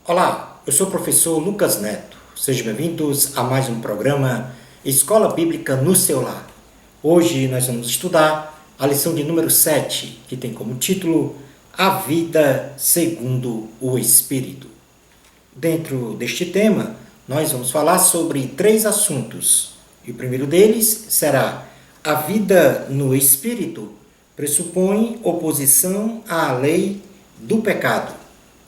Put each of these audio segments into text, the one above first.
Olá, eu sou o professor Lucas Neto. Sejam bem-vindos a mais um programa Escola Bíblica no seu lar. Hoje nós vamos estudar a lição de número 7, que tem como título A Vida Segundo o Espírito. Dentro deste tema, nós vamos falar sobre 3 assuntos. E o primeiro deles será: a vida no Espírito pressupõe oposição à lei do pecado.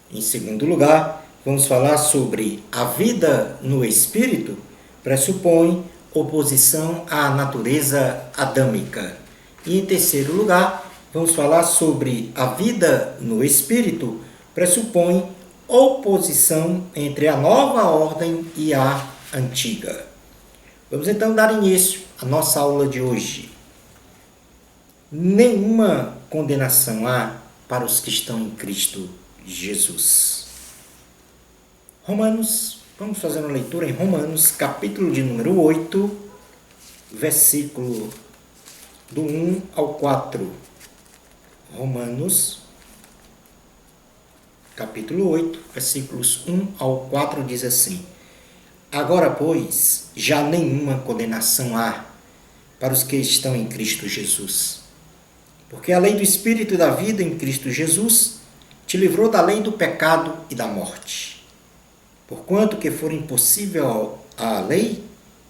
Em segundo lugar, vamos falar sobre a vida no Espírito pressupõe oposição à natureza adâmica. E em terceiro lugar, vamos falar sobre a vida no Espírito pressupõe oposição entre a nova ordem e a antiga. Vamos então dar início à nossa aula de hoje. Nenhuma condenação há para os que estão em Cristo Jesus. Romanos, vamos fazer uma leitura em Romanos, capítulo de número 8, versículo do 1 ao 4. Romanos, capítulo 8, versículos 1 ao 4 diz assim: Agora, pois, já nenhuma condenação há para os que estão em Cristo Jesus. Porque a lei do Espírito da vida em Cristo Jesus te livrou da lei do pecado e da morte. Porquanto que for impossível à lei,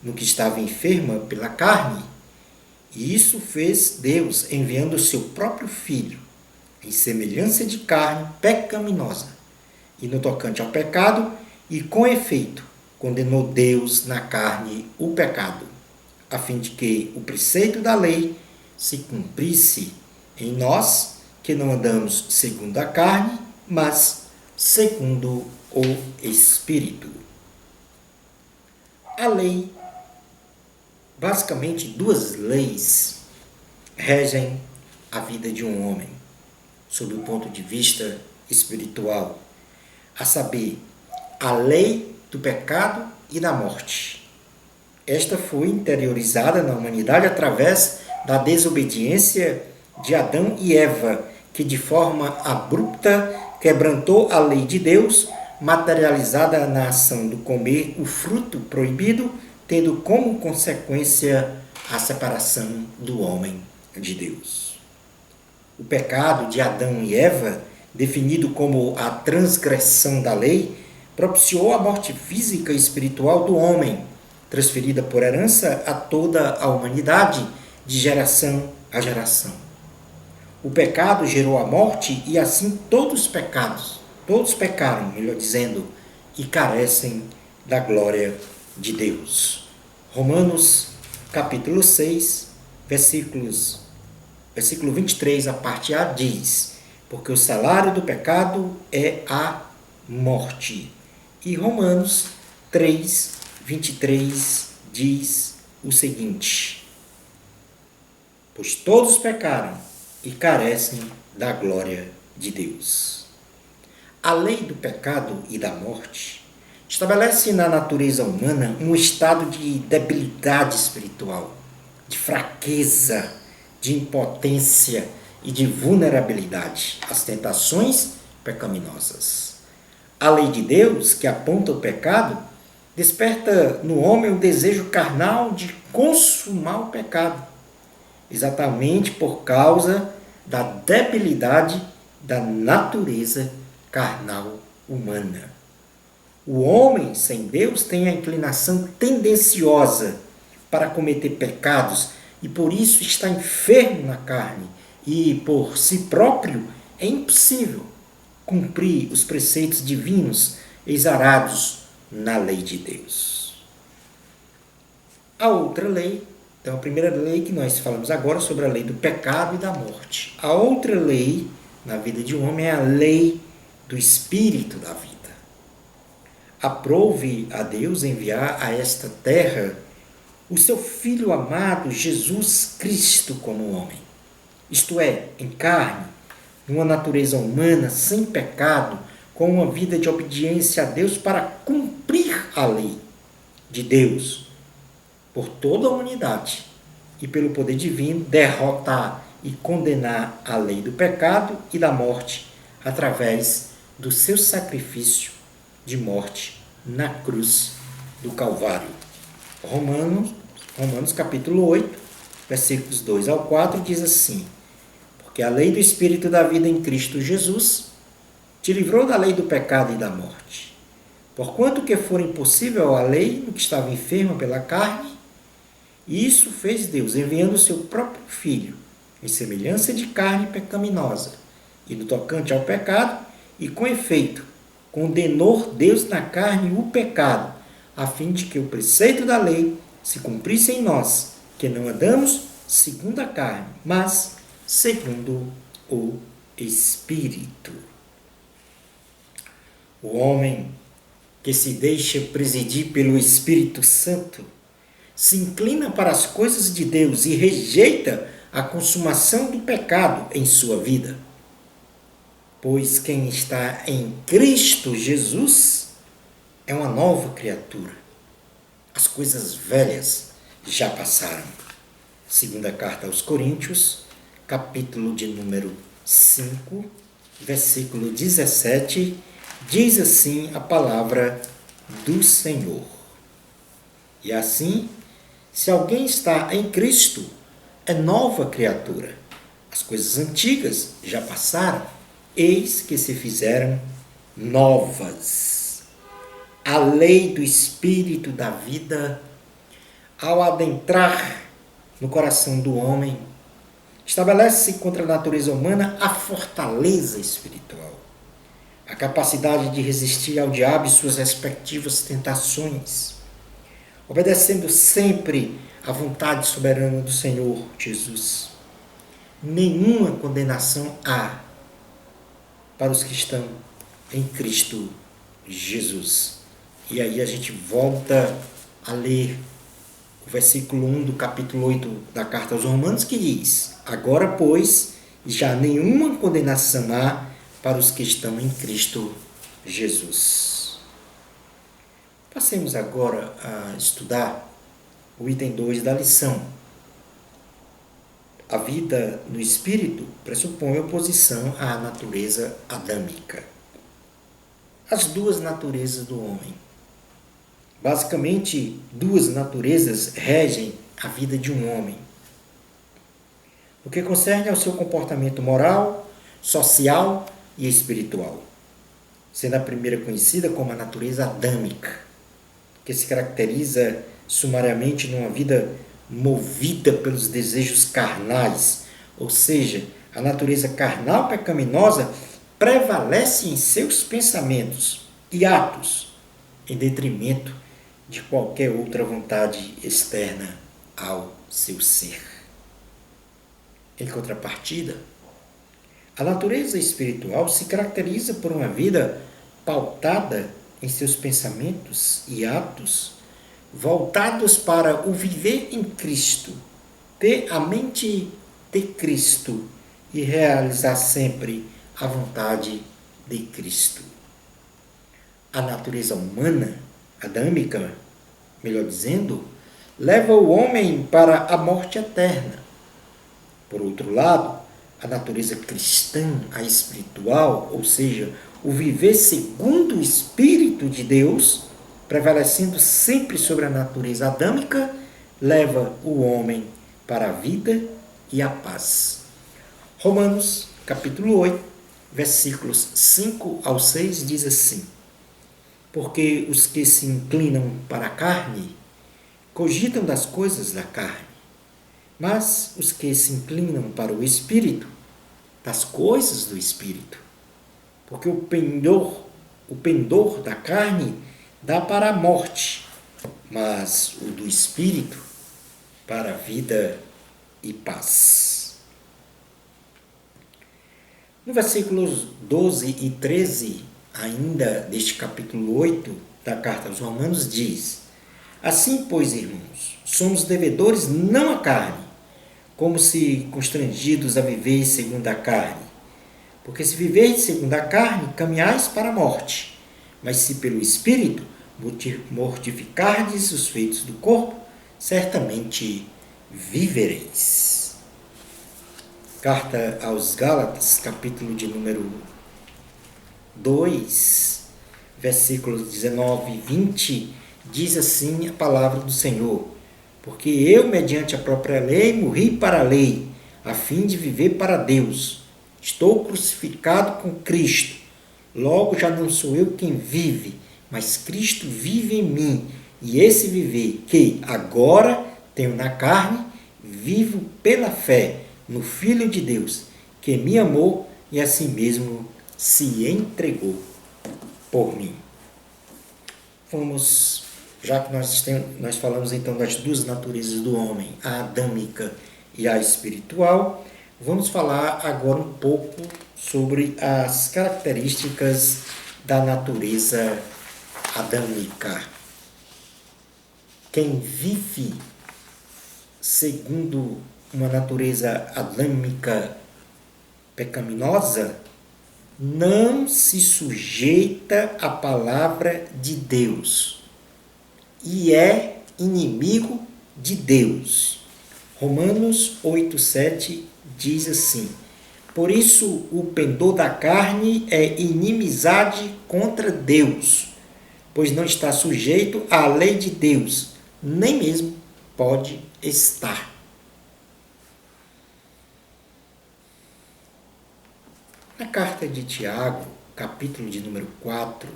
no que estava enferma pela carne, e isso fez Deus enviando o seu próprio Filho, em semelhança de carne pecaminosa, e no tocante ao pecado, e com efeito, condenou Deus na carne o pecado, a fim de que o preceito da lei se cumprisse em nós, que não andamos segundo a carne, mas segundo o Espírito. A lei, basicamente 2 leis, regem a vida de um homem, sob o ponto de vista espiritual, a saber, a lei do pecado e da morte. Esta foi interiorizada na humanidade através da desobediência de Adão e Eva, que de forma abrupta quebrantou a lei de Deus, materializada na ação do comer o fruto proibido, tendo como consequência a separação do homem de Deus. O pecado de Adão e Eva, definido como a transgressão da lei, propiciou a morte física e espiritual do homem, transferida por herança a toda a humanidade, de geração a geração. O pecado gerou a morte e assim todos pecaram, melhor dizendo, e carecem da glória de Deus. Romanos, capítulo 6, versículo 23, a parte A, diz: Porque o salário do pecado é a morte. E Romanos 3, 23 diz o seguinte: Pois todos pecaram e carecem da glória de Deus. A lei do pecado e da morte estabelece na natureza humana um estado de debilidade espiritual, de fraqueza, de impotência e de vulnerabilidade às tentações pecaminosas. A lei de Deus, que aponta o pecado, desperta no homem o desejo carnal de consumar o pecado, exatamente por causa da debilidade da natureza carnal humana. O homem sem Deus tem a inclinação tendenciosa para cometer pecados e por isso está enfermo na carne e por si próprio é impossível cumprir os preceitos divinos exarados na lei de Deus. A outra lei, então a primeira lei que nós falamos agora sobre a lei do pecado e da morte. A outra lei na vida de um homem é a lei do Espírito da vida. Aprove a Deus enviar a esta terra o seu Filho amado Jesus Cristo como homem, isto é, em carne, numa natureza humana, sem pecado, com uma vida de obediência a Deus para cumprir a lei de Deus por toda a humanidade e pelo poder divino derrotar e condenar a lei do pecado e da morte através do seu sacrifício de morte na cruz do Calvário. Romanos capítulo 8, versículos 2 ao 4, diz assim: porque a lei do Espírito da vida em Cristo Jesus te livrou da lei do pecado e da morte. Porquanto que for impossível a lei no que estava enferma pela carne, e isso fez Deus, enviando o seu próprio Filho, em semelhança de carne pecaminosa, e no tocante ao pecado, e com efeito, condenou Deus na carne o pecado, a fim de que o preceito da lei se cumprisse em nós, que não andamos segundo a carne, mas segundo o Espírito. O homem que se deixa presidir pelo Espírito Santo se inclina para as coisas de Deus e rejeita a consumação do pecado em sua vida. Pois quem está em Cristo Jesus é uma nova criatura. As coisas velhas já passaram. Segunda carta aos Coríntios, capítulo de número 5, versículo 17, diz assim a palavra do Senhor. E assim, se alguém está em Cristo, é nova criatura. As coisas antigas já passaram, eis que se fizeram novas. A lei do Espírito da vida, ao adentrar no coração do homem, estabelece contra a natureza humana a fortaleza espiritual, a capacidade de resistir ao diabo e suas respectivas tentações, obedecendo sempre à vontade soberana do Senhor Jesus. Nenhuma condenação há para os que estão em Cristo Jesus. E aí a gente volta a ler o versículo 1 do capítulo 8 da carta aos Romanos, que diz: agora, pois, já nenhuma condenação há para os que estão em Cristo Jesus. Passemos agora a estudar o item 2 da lição. A vida no Espírito pressupõe oposição à natureza adâmica. As duas naturezas do homem. Basicamente, duas naturezas regem a vida de um homem. O que concerne ao seu comportamento moral, social e espiritual, sendo a primeira conhecida como a natureza adâmica, que se caracteriza sumariamente numa vida movida pelos desejos carnais, ou seja, a natureza carnal pecaminosa prevalece em seus pensamentos e atos, em detrimento de qualquer outra vontade externa ao seu ser. Em contrapartida, a natureza espiritual se caracteriza por uma vida pautada em seus pensamentos e atos voltados para o viver em Cristo, ter a mente de Cristo e realizar sempre a vontade de Cristo. A natureza humana, adâmica, melhor dizendo, leva o homem para a morte eterna. Por outro lado, a natureza cristã, a espiritual, ou seja, o viver segundo o Espírito de Deus, prevalecendo sempre sobre a natureza adâmica, leva o homem para a vida e a paz. Romanos, capítulo 8, versículos 5 ao 6, diz assim: porque os que se inclinam para a carne cogitam das coisas da carne, mas os que se inclinam para o Espírito, das coisas do Espírito. Porque o pendor da carne dá para a morte, mas o do Espírito para a vida e paz. No versículos 12 e 13, ainda deste capítulo 8 da carta aos Romanos, diz: assim, pois, irmãos, somos devedores não à carne, como se constrangidos a viver segundo a carne. Porque se viverdes segundo a carne, caminhais para a morte. Mas se pelo Espírito mortificardes os feitos do corpo, certamente vivereis. Carta aos Gálatas, capítulo de número 2, versículos 19 e 20, diz assim a palavra do Senhor: porque eu, mediante a própria lei, morri para a lei, a fim de viver para Deus. Estou crucificado com Cristo. Logo já não sou eu quem vive, mas Cristo vive em mim. E esse viver que agora tenho na carne, vivo pela fé no Filho de Deus, que me amou e a si mesmo se entregou por mim. Vamos, já que nós falamos então das duas naturezas do homem, a adâmica e a espiritual, vamos falar agora um pouco sobre as características da natureza adâmica. Quem vive segundo uma natureza adâmica pecaminosa não se sujeita à palavra de Deus e é inimigo de Deus. Romanos 8,7 diz assim: por isso o pendor da carne é inimizade contra Deus, pois não está sujeito à lei de Deus, nem mesmo pode estar. Na carta de Tiago, capítulo de número 4,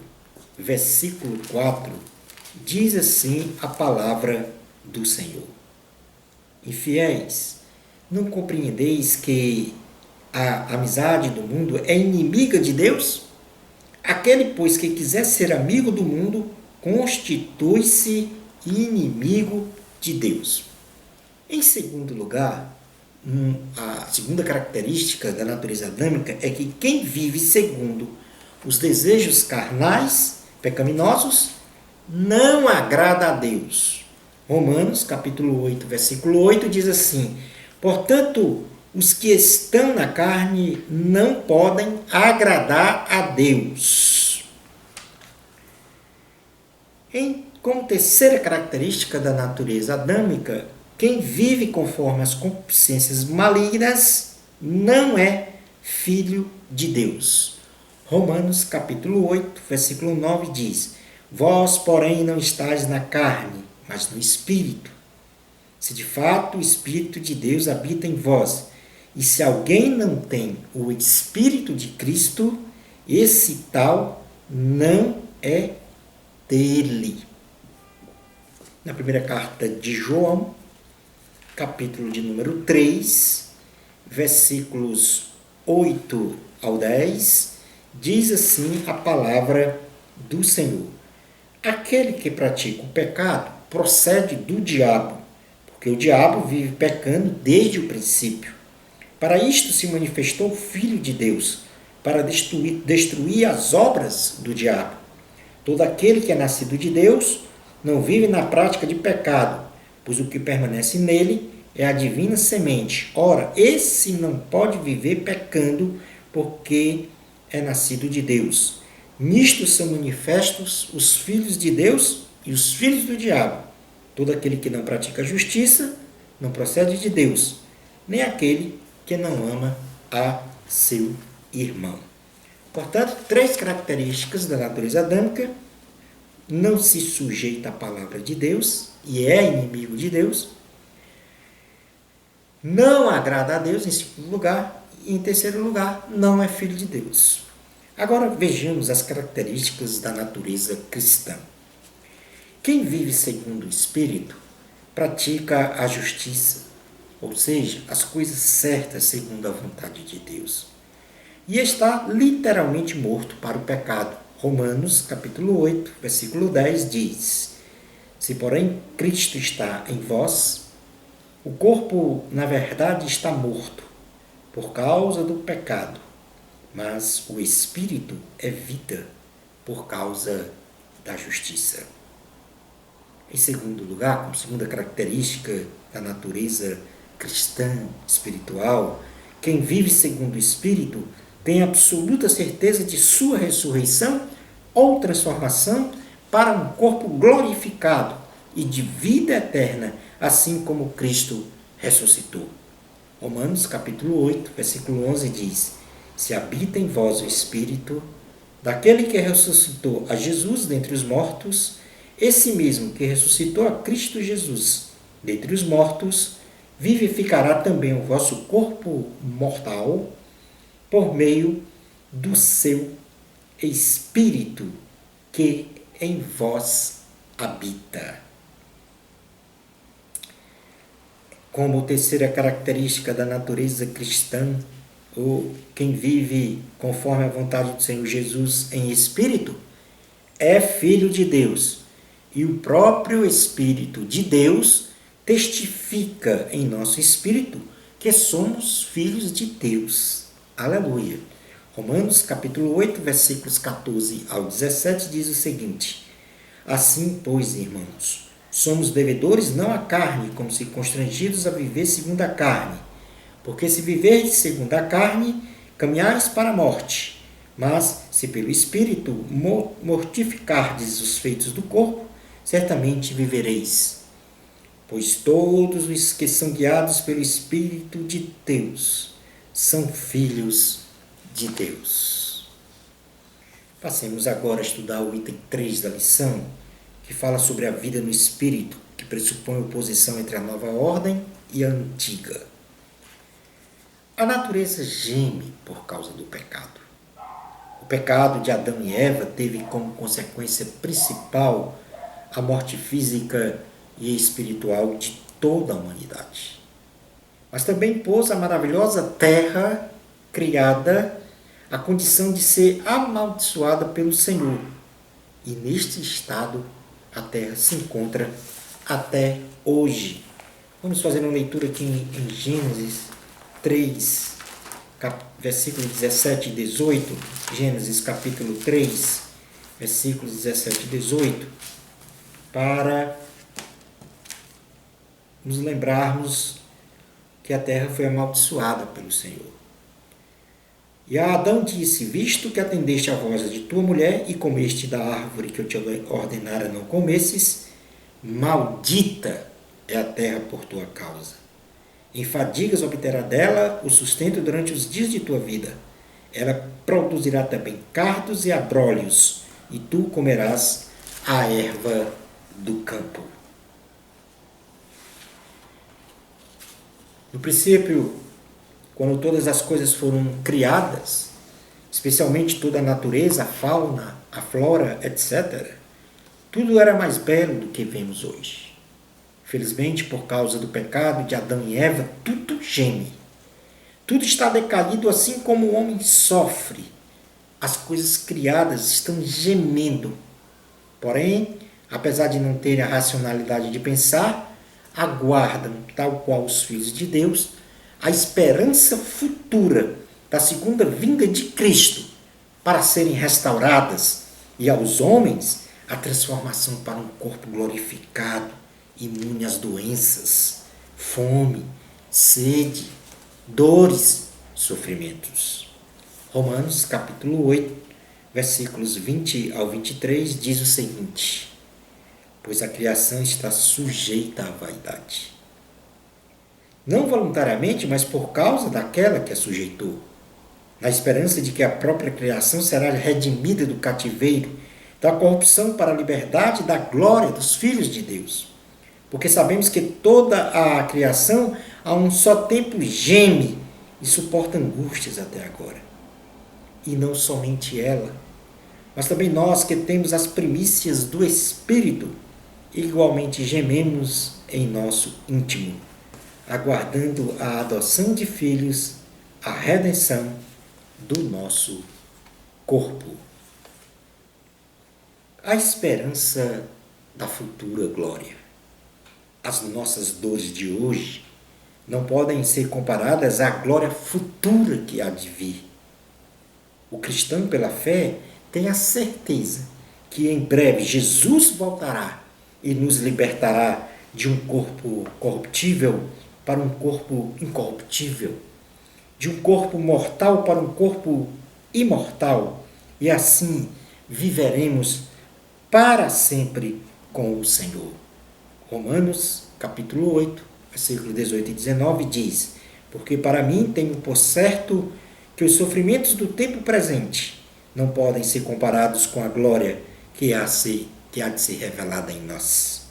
versículo 4, diz assim a palavra do Senhor: infiéis, não compreendeis que a amizade do mundo é inimiga de Deus? Aquele, pois, que quiser ser amigo do mundo, constitui-se inimigo de Deus. Em segundo lugar, a segunda característica da natureza adâmica é que quem vive segundo os desejos carnais, pecaminosos, não agrada a Deus. Romanos, capítulo 8, versículo 8, diz assim: portanto, os que estão na carne não podem agradar a Deus. Como terceira característica da natureza adâmica, quem vive conforme as concupiscências malignas não é filho de Deus. Romanos capítulo 8, versículo 9 diz: vós, porém, não estáis na carne, mas no Espírito. Se de fato o Espírito de Deus habita em vós, e se alguém não tem o Espírito de Cristo, esse tal não é dele. Na primeira carta de João, capítulo de número 3, versículos 8 ao 10, diz assim a palavra do Senhor: aquele que pratica o pecado procede do diabo, porque o diabo vive pecando desde o princípio. Para isto se manifestou o Filho de Deus, para destruir as obras do diabo. Todo aquele que é nascido de Deus não vive na prática de pecado, pois o que permanece nele é a divina semente. Ora, esse não pode viver pecando, porque é nascido de Deus. Nisto são manifestos os filhos de Deus e os filhos do diabo. Todo aquele que não pratica a justiça não procede de Deus, nem aquele que não ama a seu irmão. Portanto, três características da natureza adâmica: não se sujeita à palavra de Deus e é inimigo de Deus, não agrada a Deus, em segundo lugar, e em terceiro lugar, não é filho de Deus. Agora vejamos as características da natureza cristã. Quem vive segundo o Espírito pratica a justiça, ou seja, as coisas certas segundo a vontade de Deus, e está literalmente morto para o pecado. Romanos, capítulo 8, versículo 10 diz: se porém Cristo está em vós, o corpo na verdade está morto por causa do pecado, mas o Espírito é vida por causa da justiça. Em segundo lugar, como segunda característica da natureza cristã, espiritual, quem vive segundo o Espírito tem absoluta certeza de sua ressurreição ou transformação para um corpo glorificado e de vida eterna, assim como Cristo ressuscitou. Romanos capítulo 8, versículo 11 diz: se habita em vós o Espírito, daquele que ressuscitou a Jesus dentre os mortos, esse mesmo que ressuscitou a Cristo Jesus dentre os mortos, vivificará também o vosso corpo mortal por meio do seu Espírito que em vós habita. Como terceira característica da natureza cristã, ou quem vive conforme a vontade do Senhor Jesus em espírito, é filho de Deus. E o próprio Espírito de Deus testifica em nosso espírito que somos filhos de Deus. Aleluia. Romanos capítulo 8, versículos 14 ao 17 diz o seguinte: assim, pois, irmãos, somos devedores não à carne, como se constrangidos a viver segundo a carne. Porque se viverdes segundo a carne, caminhais para a morte. Mas, se pelo Espírito mortificardes os feitos do corpo, certamente vivereis. Pois todos os que são guiados pelo Espírito de Deus são filhos de Deus. Passemos agora a estudar o item 3 da lição, que fala sobre a vida no Espírito, que pressupõe oposição entre a nova ordem e a antiga. A natureza geme por causa do pecado. O pecado de Adão e Eva teve como consequência principal a morte física e espiritual de toda a humanidade. Mas também pôs a maravilhosa terra criada a condição de ser amaldiçoada pelo Senhor. E neste estado a terra se encontra até hoje. Vamos fazer uma leitura aqui em Gênesis 3, versículos 17 e 18. Gênesis capítulo 3, versículos 17 e 18, para nos lembrarmos que a terra foi amaldiçoada pelo Senhor. E a Adão disse: visto que atendeste à voz de tua mulher e comeste da árvore que eu te ordenara não comesses, maldita é a terra por tua causa. Em fadigas obterá dela o sustento durante os dias de tua vida. Ela produzirá também cardos e abrolhos, e tu comerás a erva do campo. No princípio, quando todas as coisas foram criadas, especialmente toda a natureza, a fauna, a flora, etc., tudo era mais belo do que vemos hoje. Felizmente, por causa do pecado de Adão e Eva, tudo geme. Tudo está decaído, assim como o homem sofre. As coisas criadas estão gemendo. Porém, apesar de não terem a racionalidade de pensar, aguardam, tal qual os filhos de Deus, a esperança futura da segunda vinda de Cristo para serem restauradas, e aos homens a transformação para um corpo glorificado, imune às doenças, fome, sede, dores, sofrimentos. Romanos capítulo 8, versículos 20 ao 23 diz o seguinte: pois a criação está sujeita à vaidade. Não voluntariamente, mas por causa daquela que a sujeitou, na esperança de que a própria criação será redimida do cativeiro, da corrupção para a liberdade, da glória dos filhos de Deus. Porque sabemos que toda a criação a um só tempo geme e suporta angústias até agora. E não somente ela, mas também nós que temos as primícias do Espírito, igualmente gememos em nosso íntimo, aguardando a adoção de filhos, a redenção do nosso corpo. A esperança da futura glória. As nossas dores de hoje não podem ser comparadas à glória futura que há de vir. O cristão, pela fé, tem a certeza que em breve Jesus voltará e nos libertará de um corpo corruptível para um corpo incorruptível, de um corpo mortal para um corpo imortal, e assim viveremos para sempre com o Senhor. Romanos, capítulo 8, versículos 18 e 19 diz: porque para mim tenho por certo que os sofrimentos do tempo presente não podem ser comparados com a glória que há de ser revelada em nós.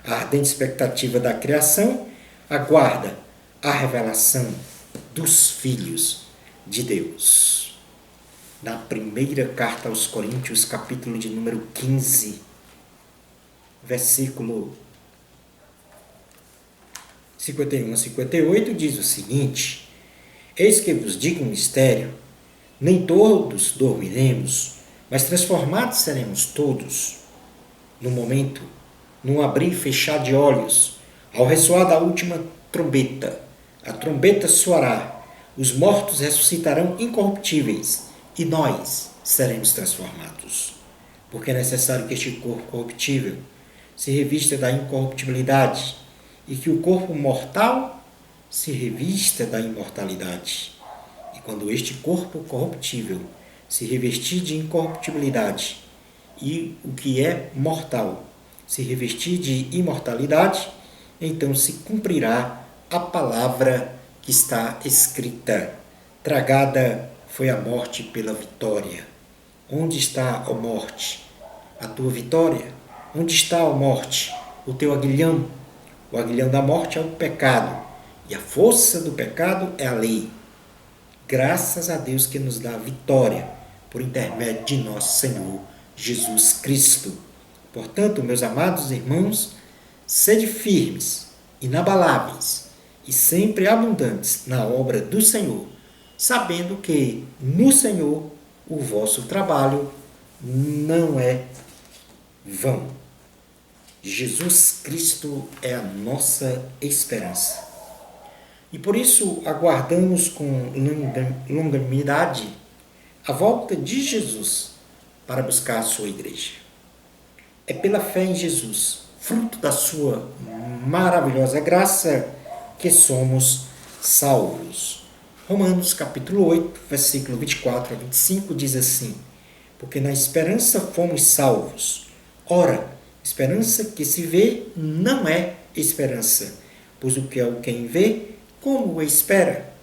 A ardente expectativa da criação aguarda a revelação dos filhos de Deus. Na primeira carta aos Coríntios, capítulo de número 15, versículo 51 a 58, diz o seguinte: Eis que vos digo um mistério, nem todos dormiremos, mas transformados seremos todos, no momento, num abrir e fechar de olhos, ao ressoar da última trombeta. A trombeta soará, os mortos ressuscitarão incorruptíveis, e nós seremos transformados. Porque é necessário que este corpo corruptível se revista da incorruptibilidade, e que o corpo mortal se revista da imortalidade. E quando este corpo corruptível se revestir de incorruptibilidade, e o que é mortal se revestir de imortalidade, então se cumprirá a palavra que está escrita: tragada foi a morte pela vitória. Onde está, ó morte, a tua vitória? Onde está, ó morte, o teu aguilhão? O aguilhão da morte é o pecado, e a força do pecado é a lei. Graças a Deus que nos dá a vitória por intermédio de nosso Senhor Jesus Cristo. Portanto, meus amados irmãos, sede firmes, inabaláveis e sempre abundantes na obra do Senhor, sabendo que no Senhor o vosso trabalho não é vão. Jesus Cristo é a nossa esperança. E por isso aguardamos com longanimidade a volta de Jesus para buscar a sua igreja. É pela fé em Jesus, fruto da sua maravilhosa graça, que somos salvos. Romanos capítulo 8, versículo 24 a 25 diz assim: Porque na esperança fomos salvos. Ora, esperança que se vê não é esperança, pois o que alguém vê, como o espera?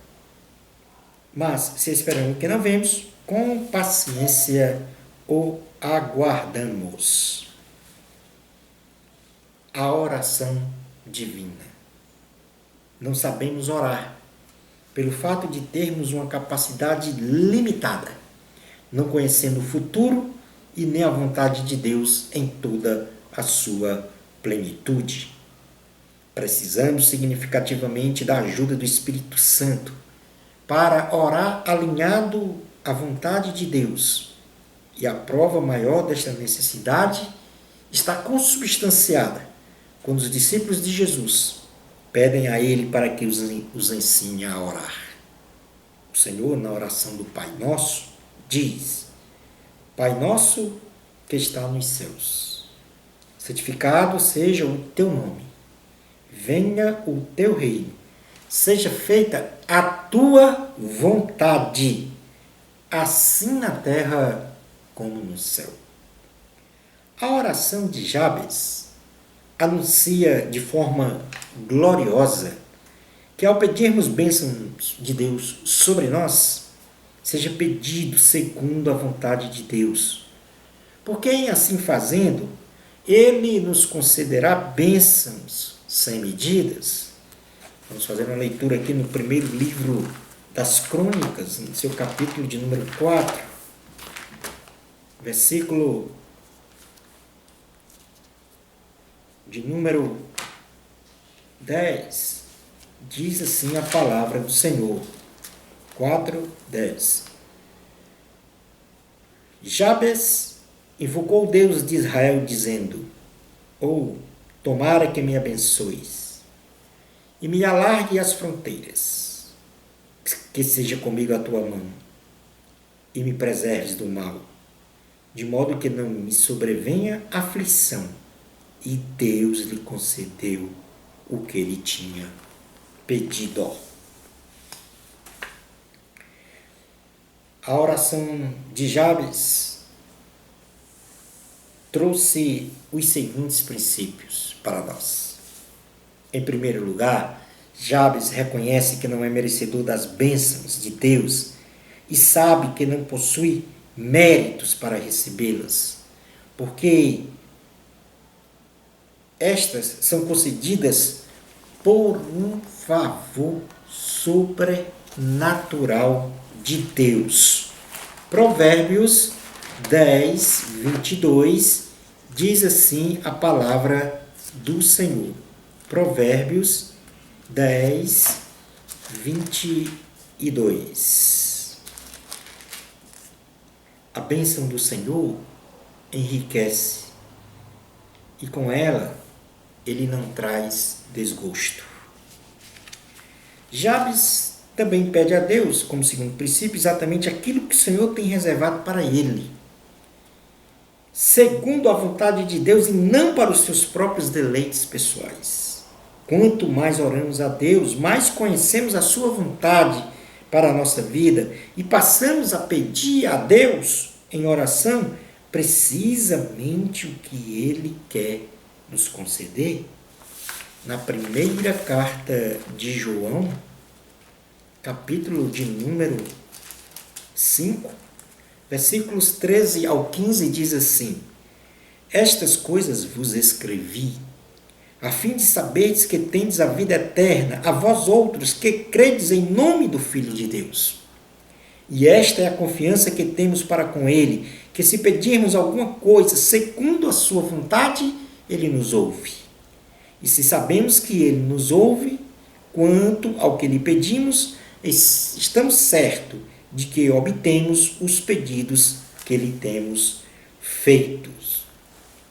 Mas se esperamos o que não vemos, com paciência o aguardamos. A oração divina. Não sabemos orar, pelo fato de termos uma capacidade limitada, não conhecendo o futuro e nem a vontade de Deus em toda a sua plenitude. Precisamos significativamente da ajuda do Espírito Santo para orar alinhado à vontade de Deus. E a prova maior desta necessidade está consubstanciada quando os discípulos de Jesus pedem a Ele para que os ensine a orar. O Senhor, na oração do Pai Nosso, diz: Pai Nosso que está nos céus, santificado seja o teu nome, venha o teu reino, seja feita a tua vontade, assim na terra como no céu. A oração de Jabes anuncia de forma gloriosa que ao pedirmos bênçãos de Deus sobre nós, seja pedido segundo a vontade de Deus. Porque em assim fazendo, Ele nos concederá bênçãos sem medidas. Vamos fazer uma leitura aqui no primeiro livro das Crônicas, no seu capítulo de número 4, versículo de número 10, diz assim a palavra do Senhor. 4:10. Jabes invocou o Deus de Israel, dizendo: tomara que me abençoes e me alargue as fronteiras, que seja comigo a tua mão e me preserves do mal, de modo que não me sobrevenha aflição. E Deus lhe concedeu o que ele tinha pedido. A oração de Jabes trouxe os seguintes princípios para nós. Em primeiro lugar, Jabes reconhece que não é merecedor das bênçãos de Deus e sabe que não possui méritos para recebê-las, porque estas são concedidas por um favor sobrenatural de Deus. Provérbios 10, 22 diz assim a palavra do Senhor. Provérbios 10, 22. A bênção do Senhor enriquece e com ela ele não traz desgosto. Jabes também pede a Deus, como segundo princípio, exatamente aquilo que o Senhor tem reservado para ele, segundo a vontade de Deus e não para os seus próprios deleites pessoais. Quanto mais oramos a Deus, mais conhecemos a sua vontade para a nossa vida e passamos a pedir a Deus em oração precisamente o que Ele quer nos conceder. Na primeira carta de João, capítulo de número 5, versículos 13 ao 15, diz assim: Estas coisas vos escrevi, a fim de saberdes que tendes a vida eterna, a vós outros que credes em nome do Filho de Deus. E esta é a confiança que temos para com Ele, que se pedirmos alguma coisa segundo a sua vontade, Ele nos ouve. E se sabemos que Ele nos ouve, quanto ao que lhe pedimos, estamos certos de que obtemos os pedidos que lhe temos feitos.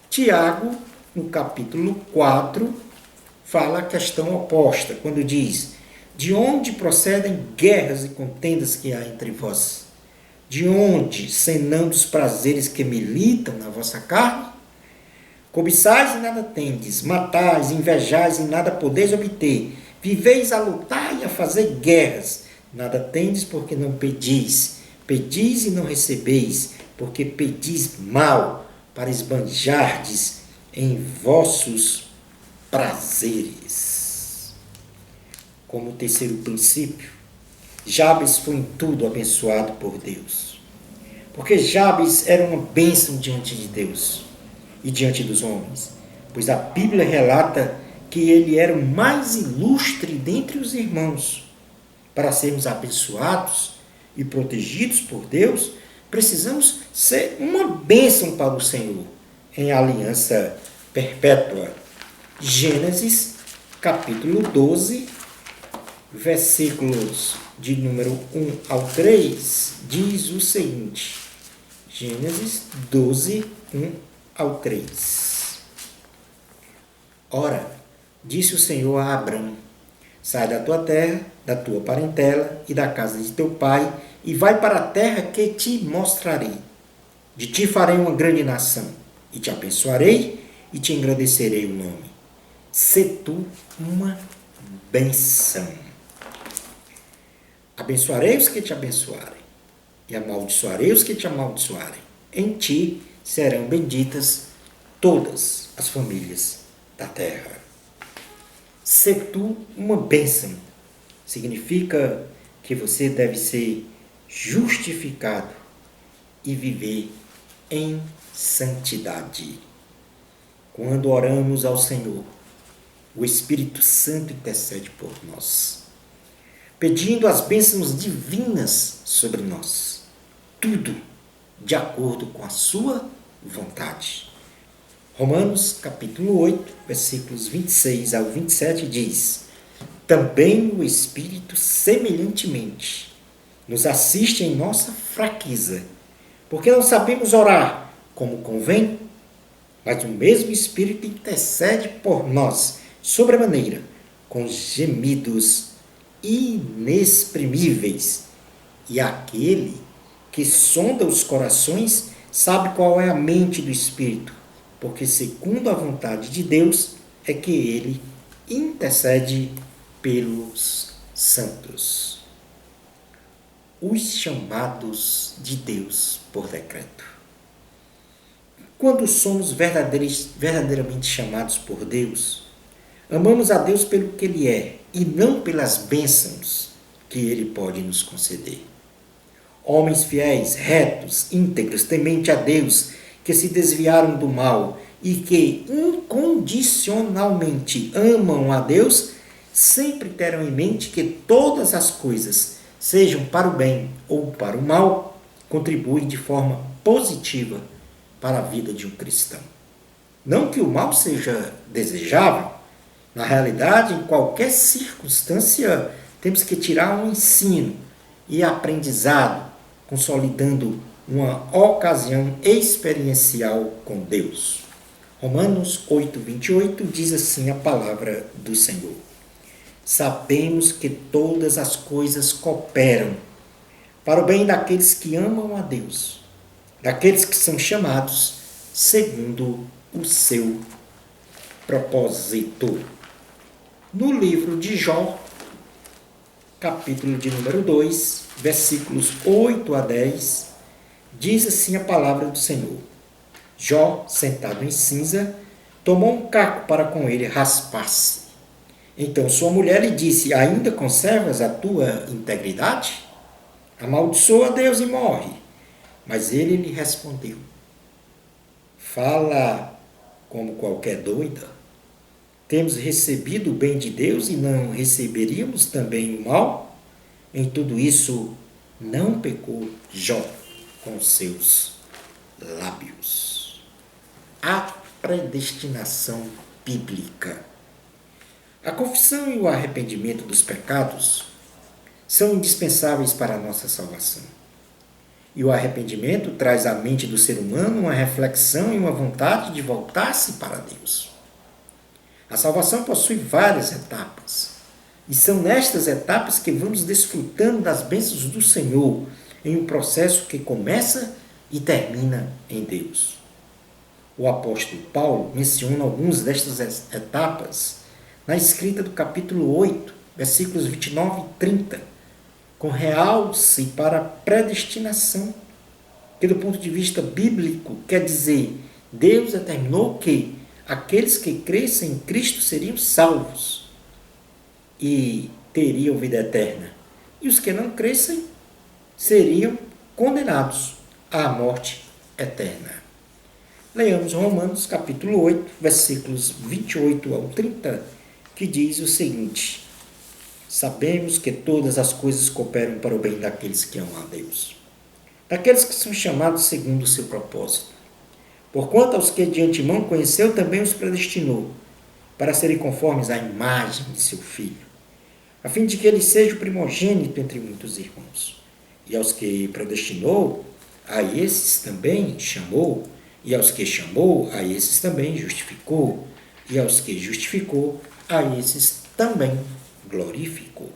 Tiago, no capítulo 4, fala a questão oposta, quando diz: De onde procedem guerras e contendas que há entre vós? De onde, senão dos prazeres que militam na vossa carne? Cobiçais e nada tendes, matais, invejais e nada podeis obter, viveis a lutar e a fazer guerras, nada tendes porque não pedis, pedis e não recebeis, porque pedis mal, para esbanjardes em vossos prazeres. Como terceiro princípio, Jabes foi em tudo abençoado por Deus, porque Jabes era uma bênção diante de Deus e diante dos homens, pois a Bíblia relata que ele era o mais ilustre dentre os irmãos. Para sermos abençoados e protegidos por Deus, precisamos ser uma bênção para o Senhor em aliança perpétua. Gênesis, capítulo 12, versículos de número 1 ao 3, diz o seguinte. Gênesis 12, 1 ao 3. Ora, disse o Senhor a Abrão: Sai da tua terra, da tua parentela e da casa de teu pai, e vai para a terra que te mostrarei. De ti farei uma grande nação, e te abençoarei, e te engrandecerei o nome. Sê tu uma bênção. Abençoarei os que te abençoarem, e amaldiçoarei os que te amaldiçoarem. Em ti serão benditas todas as famílias da terra. Ser tu uma bênção significa que você deve ser justificado e viver em santidade. Quando oramos ao Senhor, o Espírito Santo intercede por nós, pedindo as bênçãos divinas sobre nós, tudo de acordo com a sua vontade. Romanos capítulo 8, versículos 26 ao 27 diz: Também o Espírito semelhantemente nos assiste em nossa fraqueza, porque não sabemos orar como convém, mas o mesmo Espírito intercede por nós sobremaneira, com gemidos inexprimíveis. E aquele que sonda os corações sabe qual é a mente do Espírito, porque segundo a vontade de Deus é que ele intercede pelos santos. Os chamados de Deus por decreto. Quando somos verdadeiramente chamados por Deus, amamos a Deus pelo que Ele é e não pelas bênçãos que Ele pode nos conceder. homens fiéis, retos, íntegros, temente a Deus, que se desviaram do mal e que incondicionalmente amam a Deus, sempre terão em mente que todas as coisas, sejam para o bem ou para o mal, contribuem de forma positiva para a vida de um cristão. Não que o mal seja desejável, na realidade, em qualquer circunstância, temos que tirar um ensino e aprendizado, consolidando uma ocasião experiencial com Deus. Romanos 8:28 diz assim a palavra do Senhor: sabemos que todas as coisas cooperam para o bem daqueles que amam a Deus, daqueles que são chamados segundo o seu propósito. No livro de Jó, capítulo de número 2, versículos 8 a 10, diz assim a palavra do Senhor: Jó, sentado em cinza, tomou um caco para com ele raspar-se. Então sua mulher lhe disse: ainda conservas a tua integridade? Amaldiçoa a Deus e morre. Mas ele lhe respondeu: fala como qualquer doida. Temos recebido o bem de Deus e não receberíamos também o mal? Em tudo isso, não pecou Jó com seus lábios. A predestinação bíblica. A confissão e o arrependimento dos pecados são indispensáveis para a nossa salvação. E o arrependimento traz à mente do ser humano uma reflexão e uma vontade de voltar-se para Deus. A salvação possui várias etapas. E são nestas etapas que vamos desfrutando das bênçãos do Senhor em um processo que começa e termina em Deus. O apóstolo Paulo menciona algumas destas etapas na escrita do capítulo 8, versículos 29 e 30, com realce para a predestinação, que do ponto de vista bíblico quer dizer, Deus determinou que aqueles que crescem em Cristo seriam salvos e teriam vida eterna. E os que não crescem seriam condenados à morte eterna. Leamos Romanos capítulo 8, versículos 28 ao 30, que diz o seguinte: sabemos que todas as coisas cooperam para o bem daqueles que amam a Deus, daqueles que são chamados segundo o seu propósito. Porquanto aos que de antemão conheceu, também os predestinou, para serem conformes à imagem de seu Filho, a fim de que ele seja o primogênito entre muitos irmãos. E aos que predestinou, a esses também chamou, e aos que chamou, a esses também justificou, e aos que justificou, a esses também glorificou.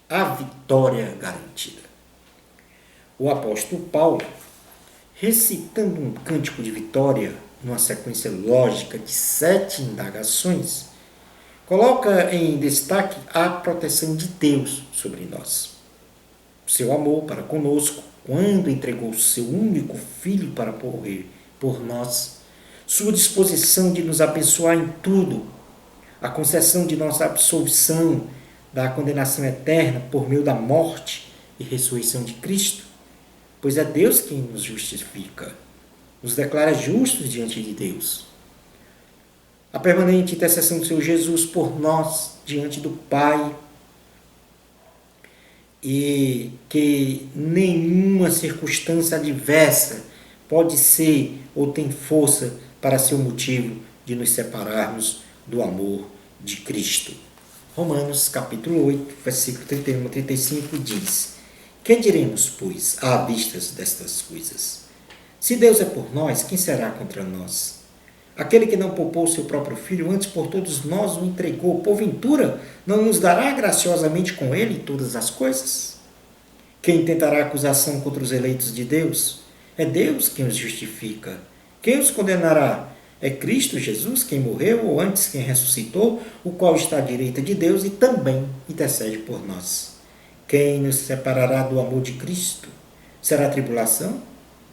A vitória garantida. O apóstolo Paulo, recitando um cântico de vitória numa sequência lógica de 7 indagações, coloca em destaque a proteção de Deus sobre nós. O seu amor para conosco, quando entregou o seu único Filho para morrer por nós, sua disposição de nos abençoar em tudo, a concessão de nossa absolvição da condenação eterna por meio da morte e ressurreição de Cristo, pois é Deus quem nos justifica, nos declara justos diante de Deus. A permanente intercessão do Senhor Jesus por nós diante do Pai, e que nenhuma circunstância adversa pode ser ou tem força para ser o motivo de nos separarmos do amor de Cristo. Romanos capítulo 8, versículo 31 a 35 diz: que diremos, pois, à vista destas coisas? Se Deus é por nós, quem será contra nós? Aquele que não poupou seu próprio Filho, antes por todos nós o entregou, porventura não nos dará graciosamente com ele todas as coisas? Quem tentará acusação contra os eleitos de Deus? É Deus quem os justifica. Quem os condenará? É Cristo Jesus quem morreu, ou antes quem ressuscitou, o qual está à direita de Deus e também intercede por nós. Quem nos separará do amor de Cristo? Será tribulação?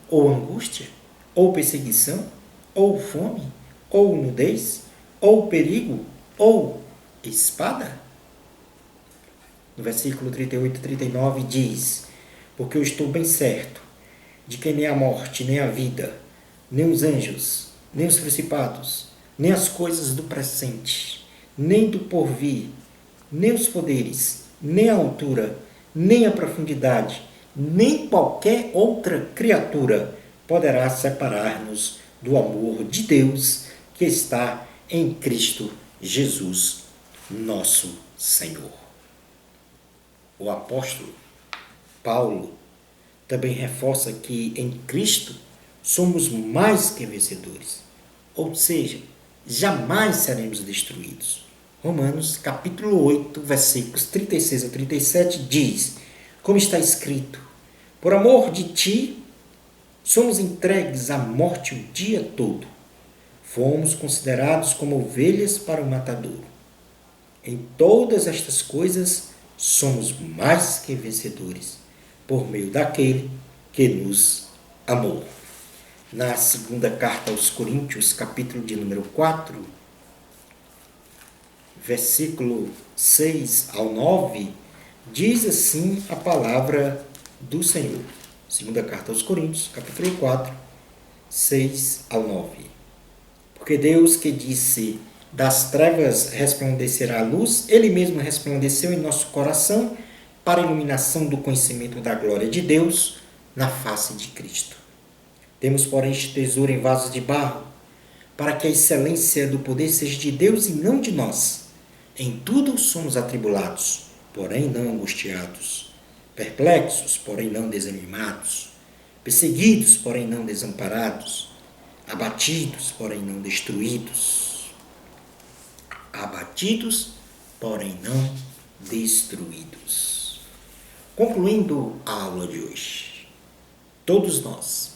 Ou angústia? Ou perseguição? Ou fome? Ou nudez? Ou perigo? Ou espada? No versículo 38 e 39 diz: porque eu estou bem certo de que nem a morte, nem a vida, nem os anjos, nem os principados, nem as coisas do presente, nem do porvir, nem os poderes, nem a altura, nem a profundidade, nem qualquer outra criatura poderá separar-nos do amor de Deus que está em Cristo Jesus, nosso Senhor. O apóstolo Paulo também reforça que em Cristo somos mais que vencedores, ou seja, jamais seremos destruídos. Romanos capítulo 8, versículos 36 a 37 diz, como está escrito, por amor de ti, somos entregues à morte o dia todo. Fomos considerados como ovelhas para o matadouro. Em todas estas coisas, somos mais que vencedores, por meio daquele que nos amou. Na segunda carta aos Coríntios, capítulo de número 4, versículo 6 ao 9, diz assim a palavra do Senhor. Segunda carta aos Coríntios, capítulo 4, 6 ao 9. Porque Deus que disse, das trevas resplandecerá a luz, Ele mesmo resplandeceu em nosso coração para a iluminação do conhecimento da glória de Deus na face de Cristo. Temos, porém, este tesouro em vasos de barro, para que a excelência do poder seja de Deus e não de nós. Em tudo somos atribulados, porém não angustiados, perplexos, porém não desanimados, perseguidos, porém não desamparados, abatidos, porém não destruídos. Abatidos, porém não destruídos. Concluindo a aula de hoje, todos nós,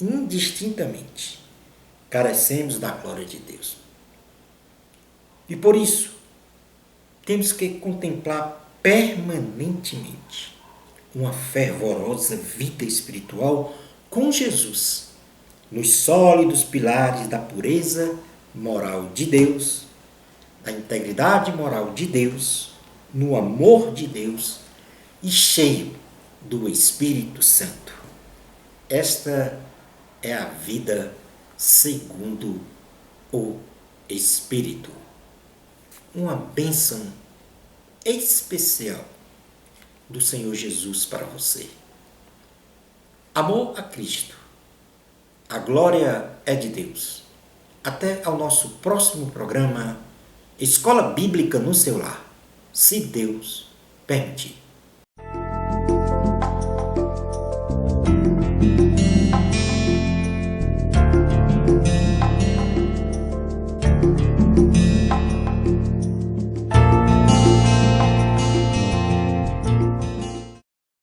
indistintamente, carecemos da glória de Deus. E por isso, temos que contemplar permanentemente uma fervorosa vida espiritual com Jesus, nos sólidos pilares da pureza moral de Deus, da integridade moral de Deus, no amor de Deus e cheio do Espírito Santo. Esta é a vida segundo o Espírito. Uma bênção especial do Senhor Jesus para você. Amor a Cristo. A glória é de Deus. Até ao nosso próximo programa, Escola Bíblica no seu lar, se Deus permitir.